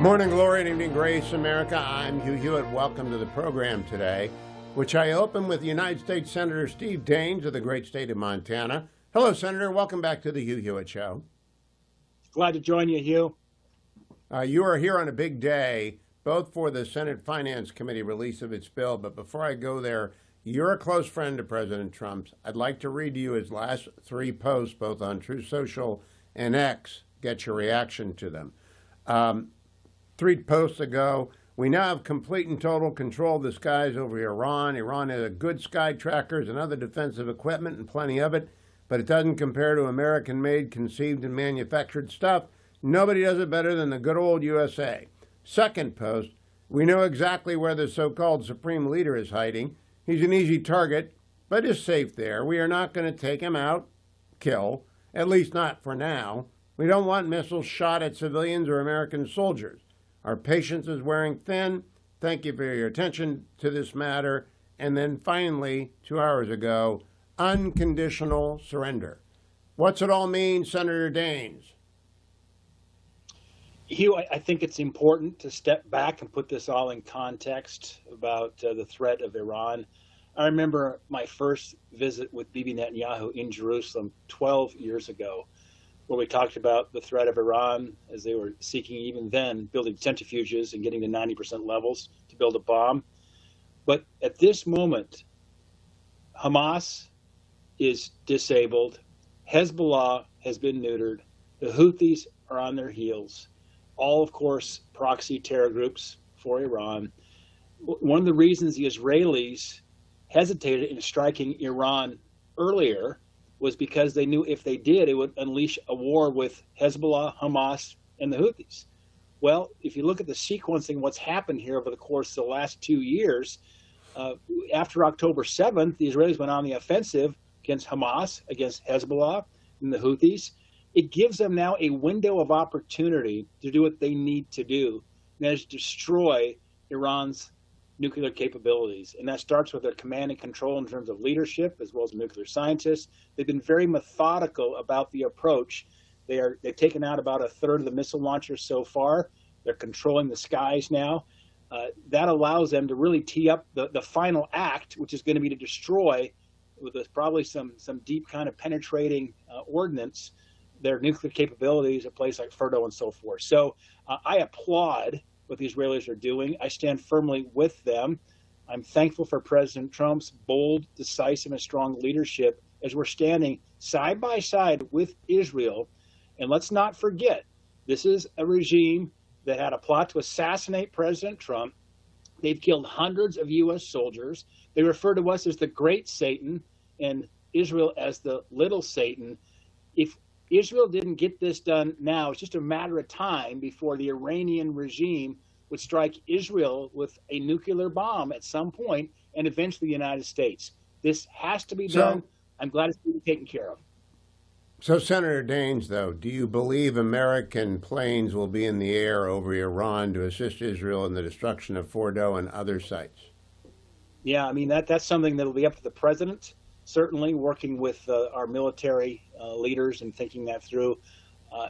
Morning glory and evening grace, America. I'm Hugh Hewitt. Welcome to the program today, which I open with United States Senator Steve Daines of the great state of Montana. Hello, Senator. Welcome back to the Hugh Hewitt Show. Glad to join you, Hugh. You are here on a big day, both for the Senate Finance Committee release of its bill. But before I go there, you're a close friend of President Trump's. I'd like to read to you his last three posts, both on Truth Social and X. Get your reaction to them. 3 posts ago, we now have complete and total control of the skies over Iran. Iran has good sky trackers and other defensive equipment, and plenty of it, but it doesn't compare to American-made, conceived, and manufactured stuff. Nobody does it better than the good old USA. Second post, we know exactly where the so-called supreme leader is hiding. He's an easy target, but is safe there. We are not going to take him out, kill, at least not for now. We don't want missiles shot at civilians or American soldiers. Our patience is wearing thin. Thank you for your attention to this matter. And then finally, 2 hours ago, unconditional surrender. What's it all mean, Senator Daines? Hugh, I think it's important to step back and put this all in context about the threat of Iran. I remember my first visit with Bibi Netanyahu in Jerusalem 12 years ago, where we talked about the threat of Iran as they were seeking, even then, building centrifuges and getting to 90% levels to build a bomb. But at this moment, Hamas is disabled. Hezbollah has been neutered. The Houthis are on their heels. All, of course, proxy terror groups for Iran. One of the reasons the Israelis hesitated in striking Iran earlier was because they knew if they did, it would unleash a war with Hezbollah, Hamas, and the Houthis. Well, if you look at the sequencing, what's happened here over the course of the last 2 years, after October 7th, the Israelis went on the offensive against Hamas, against Hezbollah, and the Houthis. It gives them now a window of opportunity to do what they need to do, and that is destroy Iran's nuclear capabilities. And that starts with their command and control in terms of leadership, as well as nuclear scientists. They've been very methodical about the approach. They've taken out about a third of the missile launchers so far. They're controlling the skies now. That allows them to really tee up the final act, which is going to be to destroy, with probably some deep kind of penetrating ordnance, their nuclear capabilities at places like Fordo and so forth. So I applaud what the Israelis are doing. I stand firmly with them. I'm thankful for President Trump's bold, decisive, and strong leadership as we're standing side by side with Israel. And let's not forget, this is a regime that had a plot to assassinate President Trump. They've killed hundreds of U.S. soldiers. They refer to us as the Great Satan and Israel as the Little Satan. If Israel didn't get this done now, it's just a matter of time before the Iranian regime would strike Israel with a nuclear bomb at some point, and eventually the United States. This has to be done. I'm glad it's being taken care of. So, Senator Daines, though, do you believe American planes will be in the air over Iran to assist Israel in the destruction of Fordo and other sites? Yeah, I mean, that's something that will be up to the president, certainly working with our military leaders and thinking that through.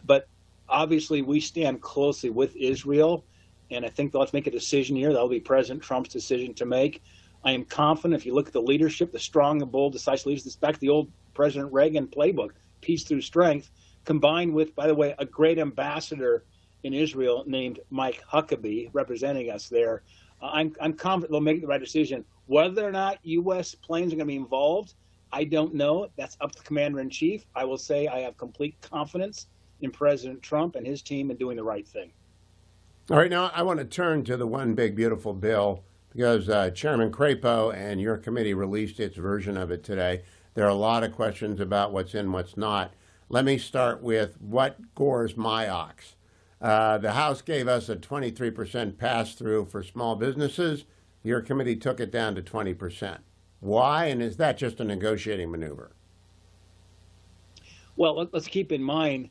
But obviously, we stand closely with Israel, and I think they'll have to make a decision here. That'll be President Trump's decision to make. I am confident if you look at the leadership, the strong and bold, decisive leaders, this back to the old President Reagan playbook, peace through strength, combined with, by the way, a great ambassador in Israel named Mike Huckabee representing us there. I'm confident they'll make the right decision. Whether or not U.S. planes are going to be involved, I don't know. That's up to the commander-in-chief. I will say I have complete confidence in President Trump and his team in doing the right thing. All right, now I want to turn to the one big, beautiful bill because Chairman Crapo and your committee released its version of it today. There are a lot of questions about what's in, what's not. Let me start with what gores my ox. The House gave us a 23% pass-through for small businesses. Your committee took it down to 20%. Why, and is that just a negotiating maneuver? Well, let's keep in mind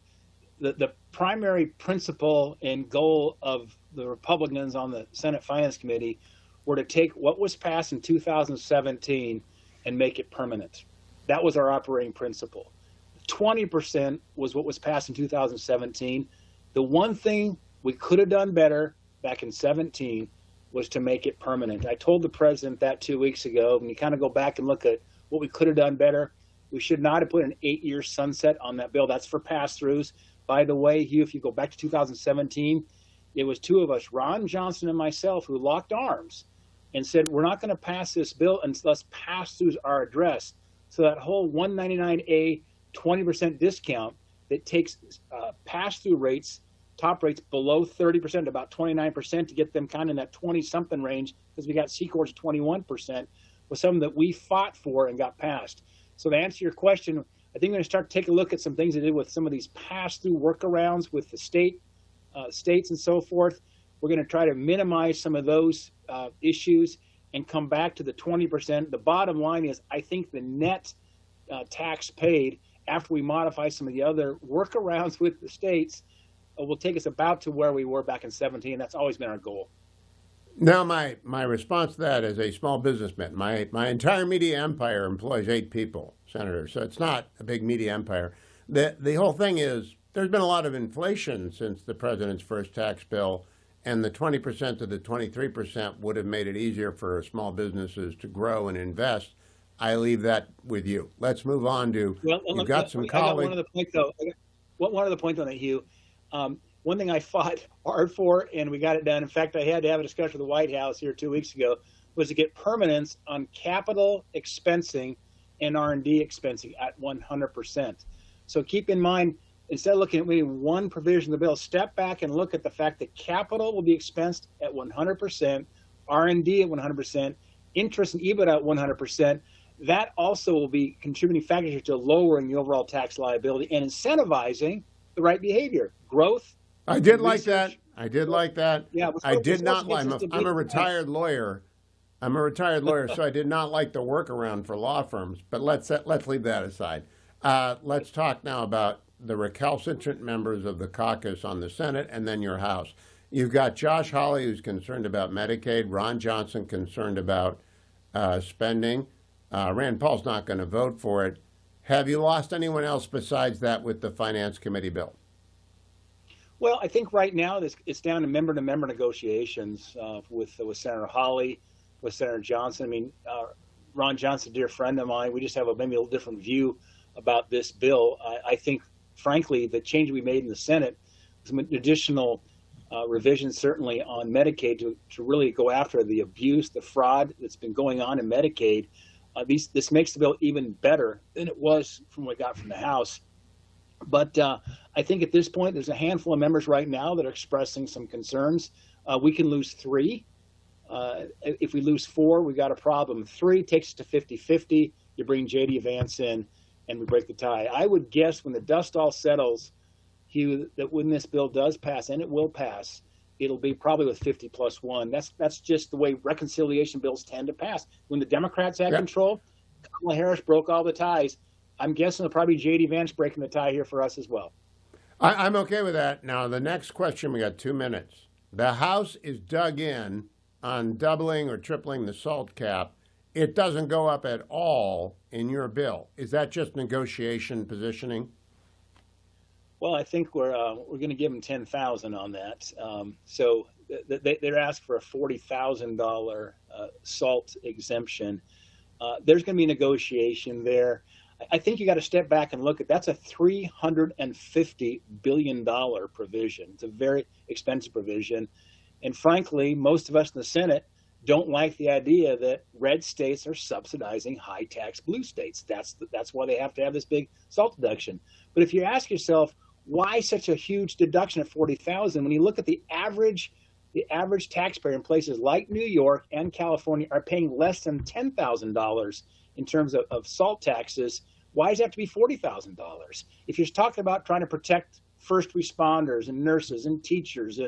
that the primary principle and goal of the Republicans on the Senate Finance Committee were to take what was passed in 2017 and make it permanent. That was our operating principle. 20% was what was passed in 2017. The one thing we could have done better back in 17 was to make it permanent. I told the president that 2 weeks ago. When you kind of go back and look at what we could have done better, we should not have put an 8-year sunset on that bill. That's for pass-throughs. By the way, Hugh, if you go back to 2017, it was two of us, Ron Johnson and myself, who locked arms and said, we're not going to pass this bill unless pass-throughs are addressed. So that whole 199A 20% discount that takes pass-through rates, top rates below 30%, about 29%, to get them kind of in that 20-something range, because we got C-Corps 21%, was something that we fought for and got passed. So to answer your question, I think we're going to start to take a look at some things they did with some of these pass-through workarounds with the states and so forth. We're going to try to minimize some of those issues and come back to the 20%. The bottom line is, I think the net tax paid after we modify some of the other workarounds with the states will take us about to where we were back in 17. That's always been our goal. Now, my response to that as a small businessman, my entire media empire employs 8 people, Senator, so it's not a big media empire. The whole thing is, there's been a lot of inflation since the president's first tax bill, and the 20% to the 23% would have made it easier for small businesses to grow and invest. I leave that with you. Let's move on to, you've got some colleagues. One other point on that, Hugh. One thing I fought hard for, and we got it done. In fact, I had to have a discussion with the White House here 2 weeks ago, was to get permanence on capital expensing and R&D expensing at 100%. So keep in mind, instead of looking at maybe one provision of the bill, step back and look at the fact that capital will be expensed at 100%, R&D at 100%, interest and EBITDA at 100%. That also will be contributing factors to lowering the overall tax liability and incentivizing the right behavior, growth. I did like that. I did like that. Yeah, I did not like. I'm a retired lawyer. I'm a retired lawyer, so I did not like the workaround for law firms. But let's leave that aside. Let's talk now about the recalcitrant members of the caucus on the Senate and then your House. You've got Josh Hawley, who's concerned about Medicaid. Ron Johnson concerned about spending. Rand Paul's not going to vote for it. Have you lost anyone else besides that with the Finance Committee bill? Well, I think right now it's down to member-to-member negotiations with Senator Hawley, with Senator Johnson. I mean, Ron Johnson, a dear friend of mine, we just have maybe a little different view about this bill. I think, frankly, the change we made in the Senate, some additional revisions certainly on Medicaid to really go after the abuse, the fraud that's been going on in Medicaid. This makes the bill even better than it was from what we got from the House. But I think at this point, there's a handful of members right now that are expressing some concerns. We can lose 3. If we lose 4, we've got a problem. 3 takes us to 50-50. You bring J.D. Vance in, and we break the tie. I would guess when the dust all settles, Hugh, that when this bill does pass, and it will pass, it'll be probably with 50+1. That's just the way reconciliation bills tend to pass. When the Democrats had control, Kamala Harris broke all the ties. I'm guessing it'll probably be J.D. Vance breaking the tie here for us as well. I'm okay with that. Now, the next question, we got 2 minutes. The House is dug in on doubling or tripling the SALT cap. It doesn't go up at all in your bill. Is that just negotiation positioning? Well, I think we're going to give them $10,000 on that. So they're asking for a $40,000 SALT exemption. There's going to be negotiation there. I think you got to step back and look at that's a $350 billion provision. It's a very expensive provision. And frankly, most of us in the Senate don't like the idea that red states are subsidizing high tax blue states. That's why they have to have this big SALT deduction. But if you ask yourself, why such a huge deduction of $40,000? When you look at the average taxpayer in places like New York and California are paying less than $10,000 in terms of SALT taxes. Why does it have to be $40,000? If you're talking about trying to protect first responders and nurses and teachers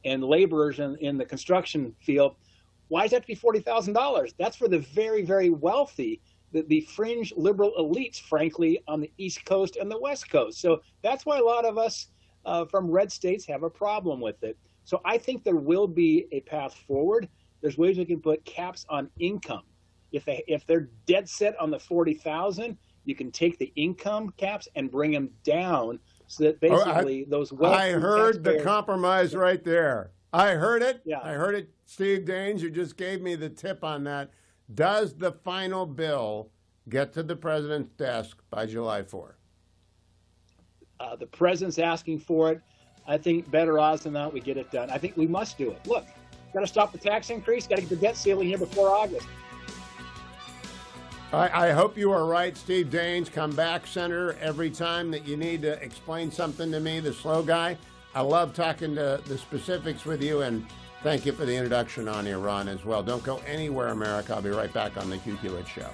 and laborers in the construction field, why does it have to be $40,000? That's for the very, very wealthy, the fringe liberal elites, frankly, on the East Coast and the West Coast. So that's why a lot of us from red states have a problem with it. So I think there will be a path forward. There's ways we can put caps on income. If they're dead set on the $40,000, you can take the income caps and bring them down so that basically those I heard the taxpayers, compromise right there. I heard it. Yeah. I heard it. Steve Daines, you just gave me the tip on that. Does the final bill get to the president's desk by July 4th? the president's asking for it. I think better odds than not we get it done. I think we must do it. Look, got to stop the tax increase. Got to get the debt ceiling here before August. I hope you are right, Steve Daines. Come back, Senator, every time that you need to explain something to me, the slow guy. I love talking to the specifics with you, and thank you for the introduction on Iran as well. Don't go anywhere, America. I'll be right back on the QQH Show.